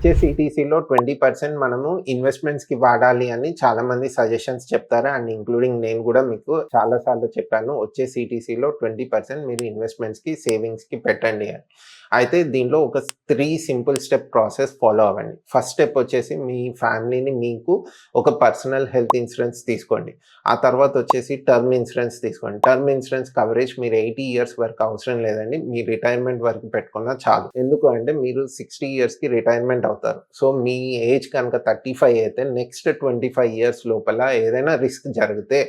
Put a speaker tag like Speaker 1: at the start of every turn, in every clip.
Speaker 1: వచ్చే సిటీసీలో 20% మనము ఇన్వెస్ట్‌మెంట్స్‌కి వాడాలి అని చాలామంది సజెషన్స్ చెప్తారు. అండ్ ఇంక్లూడింగ్ నేను గూడా మీకు చాలా సార్లు చెప్పాను. వచ్చే సిటీసీలో 20% మీరు ఇన్వెస్ట్‌మెంట్స్‌కి, సేవింగ్స్‌కి పెట్టండి అని. అయితే దీనిలో ఒక 3 సింపుల్ స్టెప్ ప్రాసెస్ ఫాలో అవ్వండి. ఫస్ట్ స్టెప్ వచ్చేసి మీ ఫ్యామిలీని మీకు ఒక పర్సనల్ హెల్త్ ఇన్సూరెన్స్ తీసుకోండి. ఆ తర్వాత వచ్చేసి టర్మ్ ఇన్సూరెన్స్ తీసుకోండి. టర్మ్ ఇన్సూరెన్స్ కవరేజ్ మీరు 80 ఇయర్స్ వరకు అవసరం లేదండి. మీ రిటైర్మెంట్ వరకు పెట్టుకున్నా చాలు. ఎందుకు అంటే మీరు 60 ఇయర్స్‌కి రిటైర్మెంట్ అవుతారు. సో, మీ ఏజ్ కనుక 35 అయితే నెక్స్ట్ 25 ఇయర్స్ లోపల ఏదైనా రిస్క్ జరిగితే,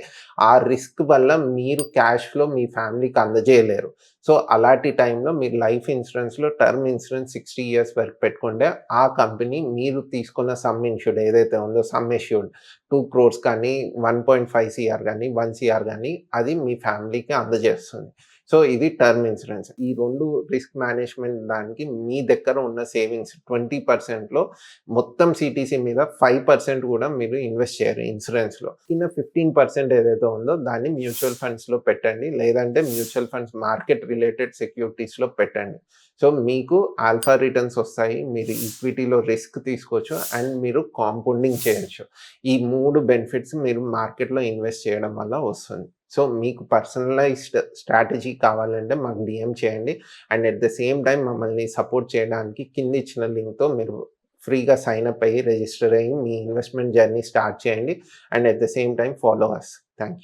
Speaker 1: ఆ రిస్క్ వల్ల మీరు క్యాష్ ఫ్లో మీ ఫ్యామిలీకి అందజేయలేరు. సో, అలాంటి టైంలో మీరు లైఫ్ ఇన్సూరెన్స్‌లో టర్మ్ ఇన్సూరెన్స్ 60 ఇయర్స్ వరకు పెట్టుకుంటే, ఆ కంపెనీ మీరు తీసుకున్న సమ్ ఇన్ష్యూర్డ్ ఏదైతే ఉందో సమ్ అష్యూర్డ్ 2 క్రోర్స్ కానీ, 1.5 సీఆర్ గానీ, 1 సీఆర్ గానీ అది మీ ఫ్యామిలీకి అందజేస్తుంది. సో, ఇది టర్మ్ ఇన్సూరెన్స్. ఈ 2 రిస్క్ మేనేజ్‌మెంట్ దానికి మీ దగ్గర ఉన్న సేవింగ్స్ 20%లో మొత్తం సీటీసీ మీద 5% కూడా మీరు ఇన్వెస్ట్ చేయరు ఇన్సూరెన్స్‌లో. కింద 15% ఏదైతే ఉందో దాన్ని మ్యూచువల్ ఫండ్స్‌లో పెట్టండి. లేదంటే మ్యూచువల్ ఫండ్స్ మార్కెట్ రిలేటెడ్ సెక్యూరిటీస్‌లో పెట్టండి. సో, మీకు ఆల్ఫా రిటర్న్స్ వస్తాయి. మీరు ఈక్విటీలో రిస్క్ తీసుకోవచ్చు. అండ్ మీరు కాంపౌండింగ్ చేయొచ్చు. ఈ 3 బెనిఫిట్స్ మీరు మార్కెట్‌లో ఇన్వెస్ట్ చేయడం వల్ల వస్తుంది. సో, మీకు పర్సనలైజ్డ్ స్ట్రాటజీ కావాలంటే మాకు డీఎం చేయండి. And at the same time మమ్మల్ని సపోర్ట్ చేయడానికి కింద ఇచ్చిన లింక్‌తో మీరు ఫ్రీగా సైన్ అప్ అయ్యి, రిజిస్టర్ అయ్యి మీ ఇన్వెస్ట్‌మెంట్ జర్నీ స్టార్ట్ చేయండి. And at the same time follow us. Thank you.